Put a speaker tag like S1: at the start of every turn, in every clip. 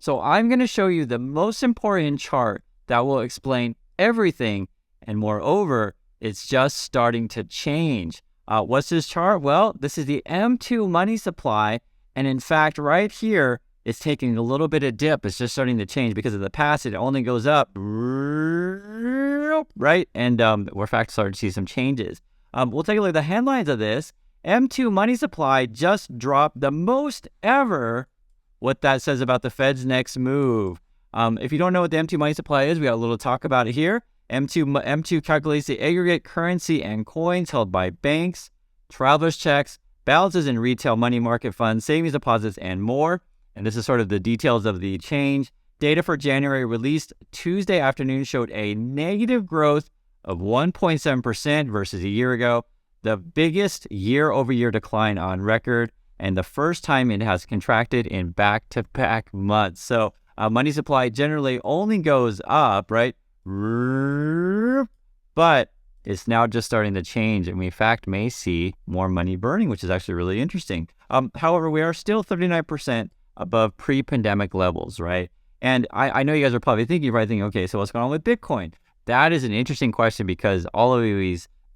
S1: So I'm going to show you the most important chart that will explain everything. And moreover, it's just starting to change. What's this chart? Well, this is the M2 money supply. And in fact, right here, it's taking a little bit of dip. It's just starting to change because of the past. It only goes up, right? And we're in fact starting to see some changes. We'll take a look at the headlines of this. M2 money supply just dropped the most ever. What that says about the Fed's next move. If you don't know what the M2 money supply is, we got a little talk about it here. M2 calculates the aggregate currency and coins held by banks, traveler's checks, balances in retail money market funds, savings deposits, and more. And this is sort of the details of the change. Data for January released Tuesday afternoon showed a negative growth of 1.7% versus a year ago, the biggest year-over-year decline on record, and the first time it has contracted in back-to-back months. So money supply generally only goes up, right? But it's now just starting to change, and we in fact may see more money burning, which is actually really interesting. However, we are still 39% above pre-pandemic levels, right? And I know you guys are probably thinking, okay, so what's going on with Bitcoin? That is an interesting question because all of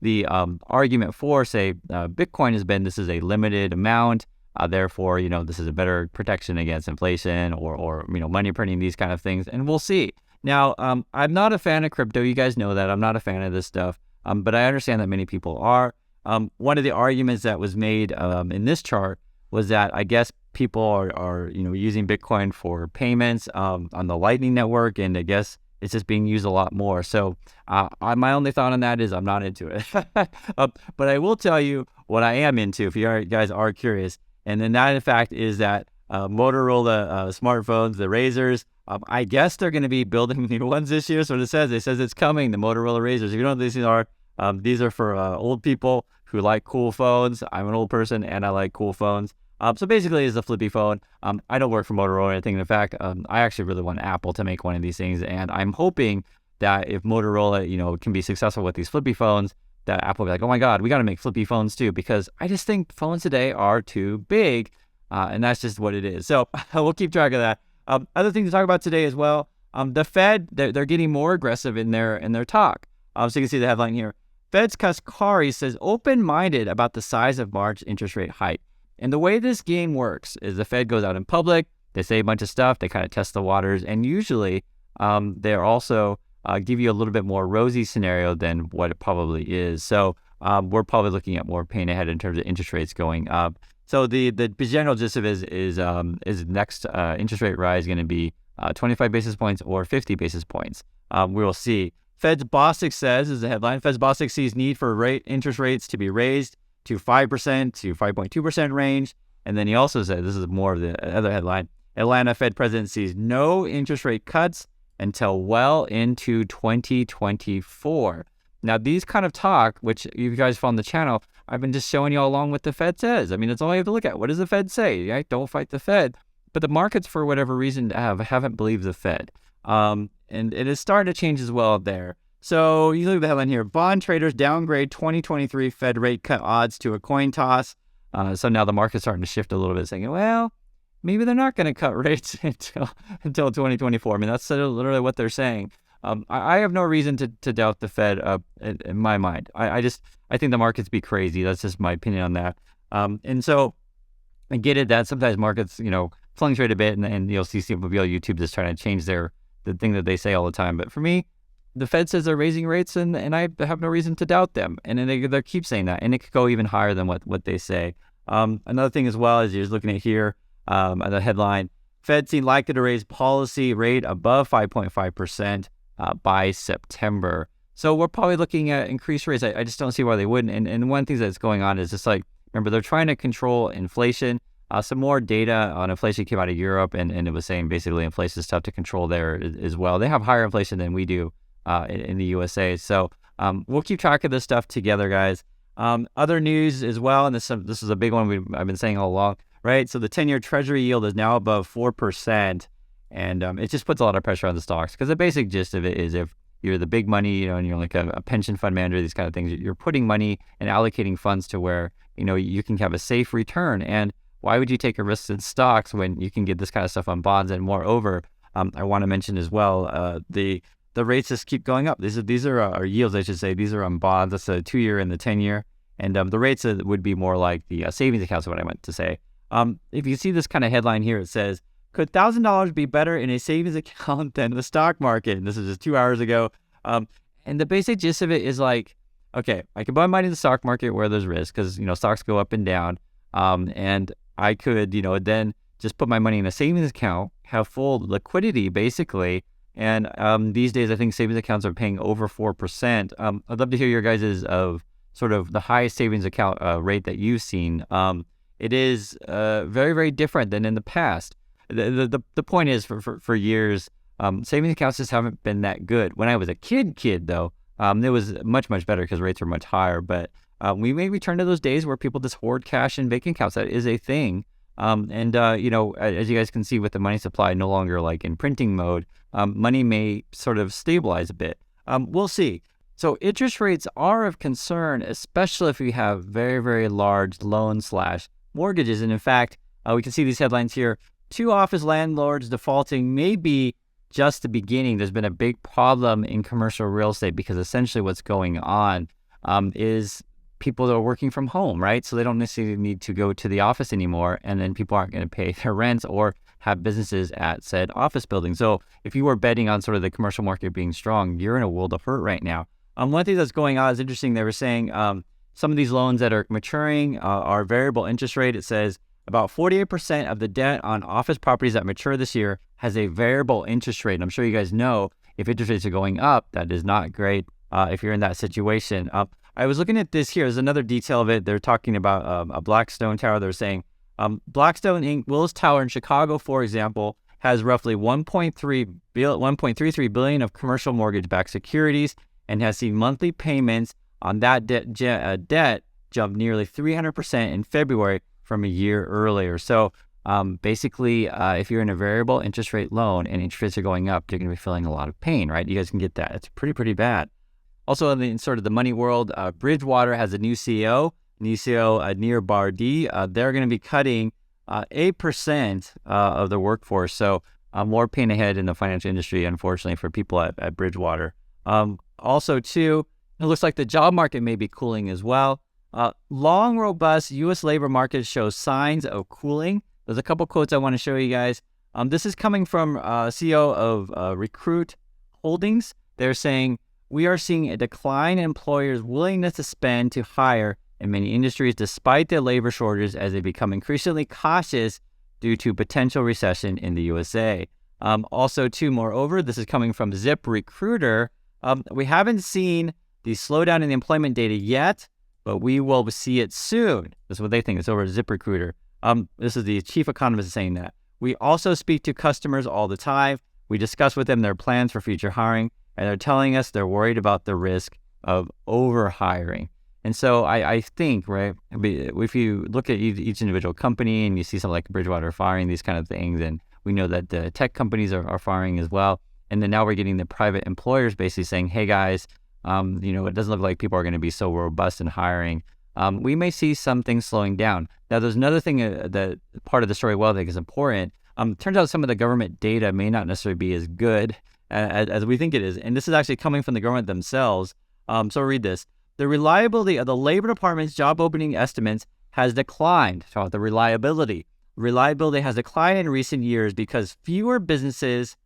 S1: the argument for, say, Bitcoin has been this is a limited amount, therefore, this is a better protection against inflation or money printing, these kind of things, and we'll see. Now, I'm not a fan of crypto. You guys know that. I'm not a fan of this stuff, but I understand that many people are. One of the arguments that was made in this chart was that I guess people are using Bitcoin for payments on the Lightning Network, and I guess it's just being used a lot more. So my only thought on that is I'm not into it. But I will tell you what I am into if you guys are curious. And then that, in fact, is that Motorola smartphones, the Razrs, I guess they're going to be building new ones this year. So what it says it's coming, the Motorola Razrs. If you don't know what these are for old people who like cool phones. I'm an old person and I like cool phones. So basically it's a flippy phone. I don't work for Motorola or anything. In fact, I actually really want Apple to make one of these things. And I'm hoping that if Motorola, can be successful with these flippy phones, that Apple will be like, oh my God, we got to make flippy phones too, because I just think phones today are too big. And that's just what it is. So we'll keep track of that. Other things to talk about today as well. The Fed, they're getting more aggressive in their talk. So you can see the headline here. Fed's Kaskari says open-minded about the size of March interest rate hike. And the way this game works is the Fed goes out in public, they say a bunch of stuff, they kind of test the waters, and usually they're also give you a little bit more rosy scenario than what it probably is. So we're probably looking at more pain ahead in terms of interest rates going up. So the general gist of it is next interest rate rise going to be 25 basis points or 50 basis points. We will see. Fed's Bostic says, is the headline, Fed's Bostic sees need for interest rates to be raised to 5% to 5.2% range. And then he also said, this is more of the other headline, Atlanta Fed president sees no interest rate cuts until well into 2024. Now, these kind of talk, which you guys follow on the channel, I've been just showing you all along what the Fed says. I mean, that's all you have to look at. What does the Fed say? Right? Don't fight the Fed. But the markets, for whatever reason, haven't believed the Fed. And it is starting to change as well there. So you look at the headline here. Bond traders downgrade 2023 Fed rate cut odds to a coin toss. So now the market's starting to shift a little bit, saying, well, maybe they're not going to cut rates until 2024. I mean, that's literally what they're saying. I have no reason to doubt the Fed in my mind. I think the markets be crazy. That's just my opinion on that. And so I get it that sometimes markets, fluctuate a bit, and you'll see people on YouTube just trying to change the thing that they say all the time. But for me, the Fed says they're raising rates, and I have no reason to doubt them. And then they keep saying that, and it could go even higher than what they say. Another thing as well is you're just looking at here, the headline, Fed seem likely to raise policy rate above 5.5% by September. So we're probably looking at increased rates. I just don't see why they wouldn't. And one thing that's going on is just like, remember, they're trying to control inflation. Some more data on inflation came out of Europe, and it was saying basically inflation is tough to control there as well. They have higher inflation than we do in the USA. So we'll keep track of this stuff together, guys. Other news as well, and this is a big one I've been saying all along, right? So the 10-year Treasury yield is now above 4%, and it just puts a lot of pressure on the stocks, because the basic gist of it is if you're the big money, and you're like a pension fund manager, these kind of things, you're putting money and allocating funds to where, you can have a safe return. And why would you take a risk in stocks when you can get this kind of stuff on bonds? And moreover, I want to mention as well, the rates just keep going up. These are our yields, I should say. These are on bonds. That's a 2-year and the 10-year. And the rates would be more like the savings accounts, is what I meant to say. If you see this kind of headline here, it says, could $1,000 be better in a savings account than the stock market? And this is just 2 hours ago. And the basic gist of it is like, okay, I can buy money in the stock market where there's risk because, stocks go up and down. And I could, then just put my money in a savings account, have full liquidity basically. And these days, I think savings accounts are paying over 4%. I'd love to hear your guys' of sort of the highest savings account rate that you've seen. It is very, very different than in the past. The point is for years, savings accounts just haven't been that good. When I was a kid though, it was much, much better because rates were much higher. But we may return to those days where people just hoard cash in bank accounts. That is a thing. As you guys can see with the money supply no longer like in printing mode, money may sort of stabilize a bit. We'll see. So interest rates are of concern, especially if you have very, very large loans/mortgages. And in fact, we can see these headlines here. 2 office landlords defaulting may be just the beginning. There's been a big problem in commercial real estate because essentially what's going on is people that are working from home, right? So they don't necessarily need to go to the office anymore, and then people aren't going to pay their rents or have businesses at said office building. So if you were betting on sort of the commercial market being strong, you're in a world of hurt right now. One thing that's going on is interesting. They were saying some of these loans that are maturing are variable interest rate. It says about 48% of the debt on office properties that mature this year has a variable interest rate. And I'm sure you guys know if interest rates are going up, that is not great if you're in that situation. I was looking at this here. There's another detail of it. They're talking about a Blackstone tower. They're saying Blackstone Inc. Willis Tower in Chicago, for example, has roughly 1.33 billion of commercial mortgage-backed securities and has seen monthly payments on that debt jump nearly 300% in February from a year earlier. So basically, if you're in a variable interest rate loan and interest rates are going up, you're going to be feeling a lot of pain, right? You guys can get that. It's pretty bad. Also, in sort of the money world, Bridgewater has a new CEO, Nir Bardi. They're going to be cutting 8% of the workforce. So more pain ahead in the financial industry, unfortunately, for people at Bridgewater. Also, too, it looks like the job market may be cooling as well. Long, robust U.S. labor market shows signs of cooling. There's a couple quotes I want to show you guys. This is coming from CEO of Recruit Holdings. They're saying, we are seeing a decline in employers' willingness to spend to hire in many industries despite the labor shortages as they become increasingly cautious due to potential recession in the USA. Also, too, moreover, this is coming from ZipRecruiter. We haven't seen the slowdown in the employment data yet, but we will see it soon. That's what they think. It's over at ZipRecruiter. This is the chief economist saying that. We also speak to customers all the time. We discuss with them their plans for future hiring, and they're telling us they're worried about the risk of overhiring. And so I think, right, if you look at each individual company and you see something like Bridgewater firing these kind of things, and we know that the tech companies are firing as well. And then now we're getting the private employers basically saying, hey guys, it doesn't look like people are going to be so robust in hiring. We may see some things slowing down. Now, there's another thing that part of the story, I think is important. Turns out some of the government data may not necessarily be as good as we think it is. And this is actually coming from the government themselves. So read this. The reliability of the Labor Department's job opening estimates has declined. Talk about the reliability. Reliability has declined in recent years because fewer businesses,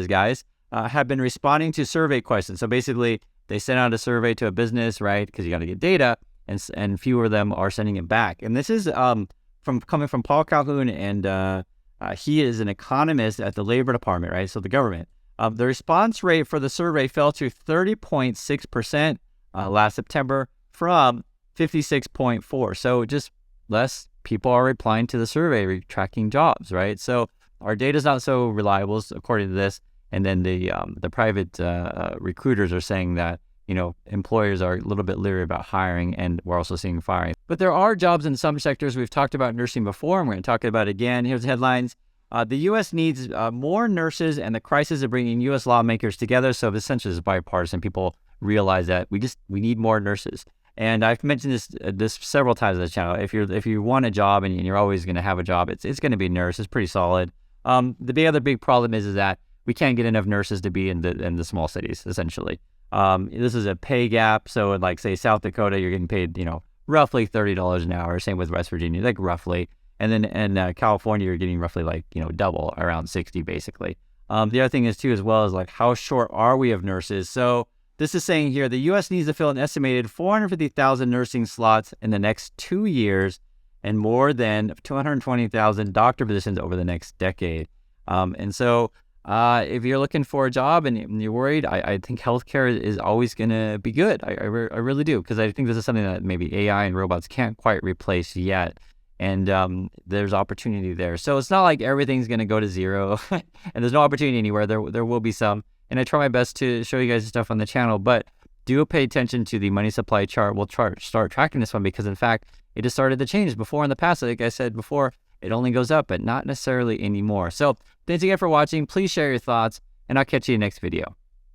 S1: guys, have been responding to survey questions. So basically, they send out a survey to a business, right? Because you got to get data, and fewer of them are sending it back. And this is coming from Paul Calhoun, and he is an economist at the Labor Department, right? So the government. The response rate for the survey fell to 30.6% last September from 56.4%. So just less people are replying to the survey, tracking jobs, right? So our data is not so reliable, according to this. And then the private recruiters are saying that, employers are a little bit leery about hiring, and we're also seeing firing. But there are jobs in some sectors. We've talked about nursing before, and we're going to talk about it again. Here's the headlines. The U.S. needs more nurses, and the crisis of bringing U.S. lawmakers together. So essentially, it's bipartisan. People realize that we need more nurses. And I've mentioned this several times on the channel. If you want a job and you're always going to have a job, it's going to be nurse. It's pretty solid. The other big problem is that we can't get enough nurses to be in the small cities. Essentially, this is a pay gap. So, in, like, say, South Dakota, you're getting paid, roughly $30 an hour. Same with West Virginia, like roughly. And then in California, you're getting roughly like double, around 60 basically. The other thing is too, as well, is like, how short are we of nurses? So this is saying here, the U.S. needs to fill an estimated 450,000 nursing slots in the next 2 years and more than 220,000 doctor positions over the next decade. And so if you're looking for a job and you're worried, I think healthcare is always going to be good. I really do, because I think this is something that maybe AI and robots can't quite replace yet. And there's opportunity there. So it's not like everything's going to go to zero and there's no opportunity anywhere. There will be some. And I try my best to show you guys the stuff on the channel, but do pay attention to the money supply chart. We'll start tracking this one, because in fact, it has started to change. Before in the past, like I said before, it only goes up, but not necessarily anymore. So thanks again for watching. Please share your thoughts, and I'll catch you in the next video.